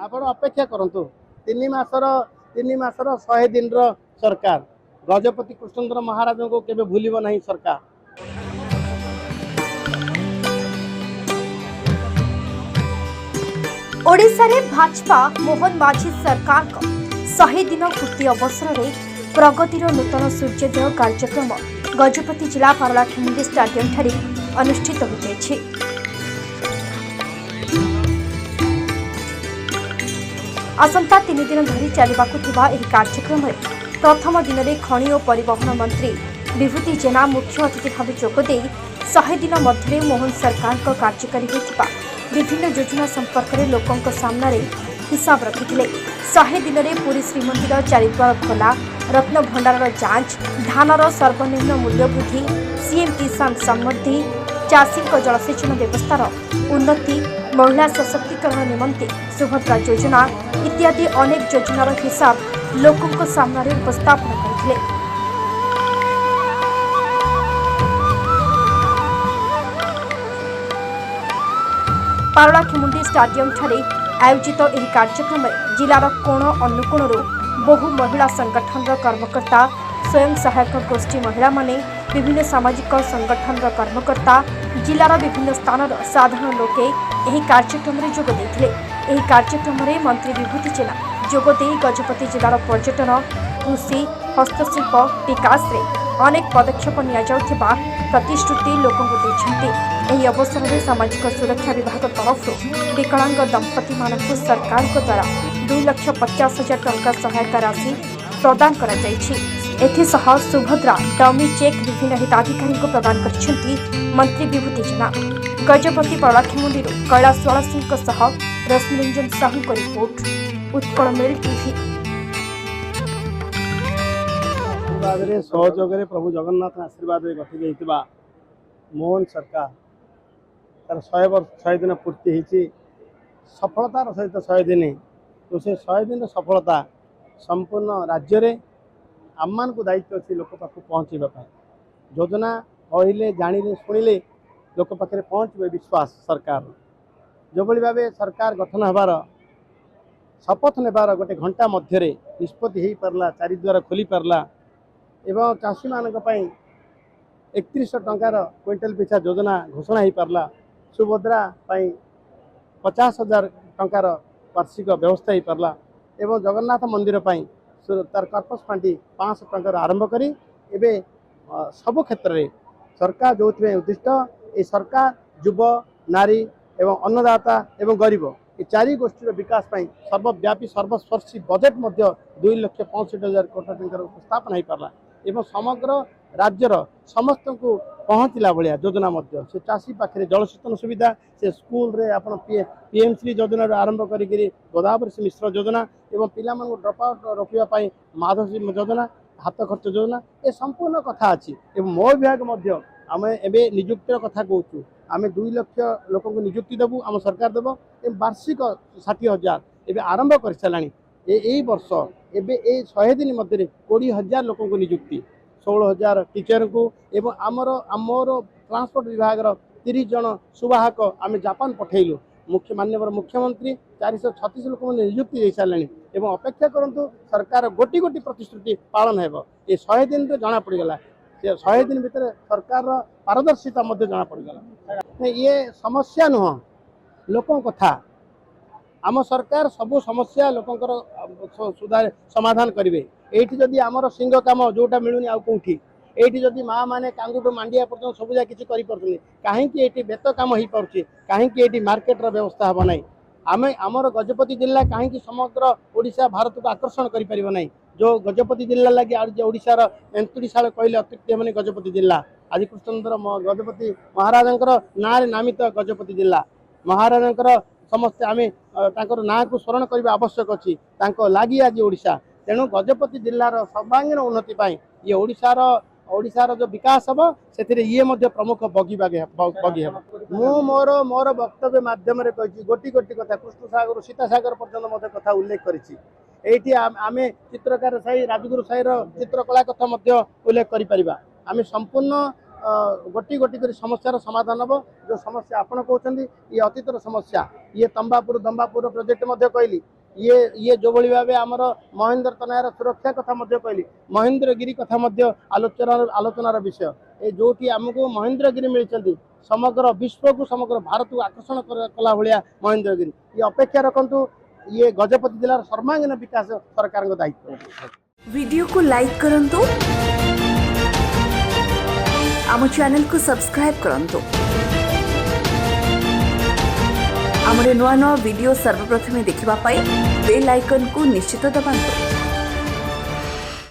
आपण अपेक्षा करंतु 3 मासर 100 दिन सरकार गजपति कृष्णचंद्र महाराज को केबे भूलिबो नहीं सरकार। ओडिशा रे भाजपा मोहन माझी सरकार को 100 दिन पूर्ति अवसर में प्रगतिर नूतन सूर्योदय कार्यक्रम गजपति जिला पारलाखेमुंडी स्टाडियम ठारे अनुष्ठित होइछि। आसंता 3 दिन धरी चलिबाकु थिबा एही कार्यक्रम में प्रथम दिन में खनि और परिवहन मंत्री विभूति जेना मुख्य अतिथि भाव जोगदे 100 दिन मध्य मोहन सरकार को कार्यकारी होइथिबा विभिन्न योजना संपर्क में लोकों सामने हिसाब रखिथिले। 100 दिन में पुरी श्रीमंदिर चारिद्वार खोला, रत्न भंडार जांच, धानर सर्वनिम्न मूल्य वृद्धि, सीएम किसान समृद्धि, चाषी जलसेचन व्यवस्थार उन्नति, महिला सशक्तिकरण निमंते सुभद्रा योजना इत्यादि अनेक योजनार हिसाब लोकों सामने उपस्थापन करथिले। पारलाखेमुंडी स्टाडियम ठारे आयोजित एही कार्यक्रम में जिलार कोण अनुकोणरू बहु महिला संगठन कर्मकर्ता, स्वयं सहायक गोष्ठी महिला माने, विभिन्न सामाजिक संगठन कर्मकर्ता, जिलार विभिन्न स्थान साधारण लोके एही कार्यक्रम में जोग देथिले। एही कार्यक्रम में मंत्री विभूति जेना जोगदे गजपति जिलार पर्यटन, कृषि, हस्तशिल्प विकास रे अनेक पदक्षेप निया जाउथिबा प्रतिश्रुति लोकों को दैछन्ते। एही अवसर में सामाजिक सुरक्षा विभाग तरफ विकलांग दंपति मानक सरकार को द्वारा 2,50,000 टंका सहायता राशि प्रदान करा जायछि। एथिसह सुभद्रा डमी चेक विभिन्न हिताधिकारी को प्रदान करछन्ती मंत्री विभूति जेना। गजपति पारलाखेमुंडी कैलाश वाला सिंह सह रश्मिरंजन साहू को रिपोर्ट, उत्कल मेल टीवी। सहयोग प्रभु जगन्नाथ आशीर्वाद गठित होता मोहन सरकार तार 100 दिन पूर्ति होती सफलतार सहित 100 दिन तो से 100 दिन सफलता संपूर्ण राज्य में आम मान को दायित्व अच्छी लोक पाख पहुँचापी योजना कहले जानिले शुणिले लोक पाखे पहुँचे विश्वास सरकार जो भाव सरकार गठन होबार शपथ नेबार गोटे घंटा मध्य निष्पत्ति हो पारला, चारिद्वार खोली पारला एवं चाषी मान 3100 टंकार क्विंटल पिछा योजना घोषणा हो पारला। सुभद्रा 50,000 टंकार वार्षिक व्यवस्था हो पारला एवं जगन्नाथ मंदिर तार कर्पस फांटी 500 टंकार आरंभ करी एबे सबु क्षेत्र में सरकार जो उद्दिष्ट ये सरकार युव नारी एवं अन्नदाता एवं गरीब ये 4 गोष्ठी विकास सर्वव्यापी सर्वस्पर्शी बजेट 2,65,000 कोटी टंकार उपस्थापन हो पारला एवं समग्र राज्यर समस्त को पहुँचला भाया योजना से चाषी पाखे जलसेचन सुविधा से स्कूल रे आपण पीएमसी योजना आरंभ करी गोदावरी से मिश्र योजना एवं पिला ड्रप आउट रोकने माधव योजना हाथ खर्च योजना ये संपूर्ण कथा अच्छी एवं मो विभाग आम ए निजुक्तिर कथा कहूँ आम 2 लाख लोक निजुक्ति देवु आम सरकार देव वार्षिक 60,000 एवं आरंभ कर सारा यही वर्ष एवं 100 दिन मध्य 20,000 लोक निजुक्ति 16,000 टीचर को एवं आमर ट्रांसपोर्ट विभाग 30 जन सुवाहक आम जापान पठेलु माननीय मुख्यमंत्री 436 लोक निजुक्ति दे सारे एवं अपेक्षा करंतु सरकार गोटी गोटी प्रतिश्रुति पालन हेब ये 100 दिन जना पड़गला 100 दिन भितर सरकार पारदर्शिता जना पड़गला ये समस्या नुह लोकों कथा आम सरकार सबू समस्या लोकंकर सुधार समाधान करेंगे एठी जदि आमर सिंह काम जोटा मिलूनी आउ कौटी एठी जदि माँ माने कांगुटू मांडिया पर्यटन सब जा किसी कहीं बेत काम हो पार्टी कहीं मार्केटर व्यवस्था हम ना आम आमर गजपति जिला कहीं समग्र ओडिशा भारत को आकर्षण करें जो गजपति जिला लगे आज ओडिशार 39 कहले अत्युक्ति हम गजपति जिला आज कृष्णचंद्र गजपति महाराज ना नामित गजपति जिला महाराज समस्ते आम ना को स्मरण करने आवश्यक अच्छी लगी आज ओडिशा तेणु गजपति जिलार सर्वांगीन उन्नति ये ओडिशार जो विकास हम से ये प्रमुख बगी हम मोर मोर वक्तव्य मध्यम गोटी गोटी कथा कृष्ण सागर सीता सागर पर्यटन कथा उल्लेख करी आम चित्रकार साई राजगुरु साईर चित्रकला कथा उल्लेख करें संपूर्ण गोटी गोटी कर समस्यार समाधान हम जो समस्या आपड़ कहते ये अतीतर समस्या ये तंबापुर दंबापुर प्रोजेक्ट कहली ये जो भली भाव आमर महेंद्र तनयर सुरक्षा कथा कहली महेंद्रगिरी कथा आलोचनार विषय ये जो आमको महेंद्रगिरी मिलती समग्र विश्व को समग्र भारत को आकर्षण कला भाया महेंद्रगिरी ये अपेक्षा रखु ये गजपति जिलार सर्वांगीन विकास सरकार दायित्व। वीडियो को लाइक करंतु आम चैनल को सब्सक्राइब करंतु आमरे नुआ नुआ वीडियो सर्वप्रथमे देखिबा पाई बेल आइकन को निश्चित दबाନ୍ତୁ।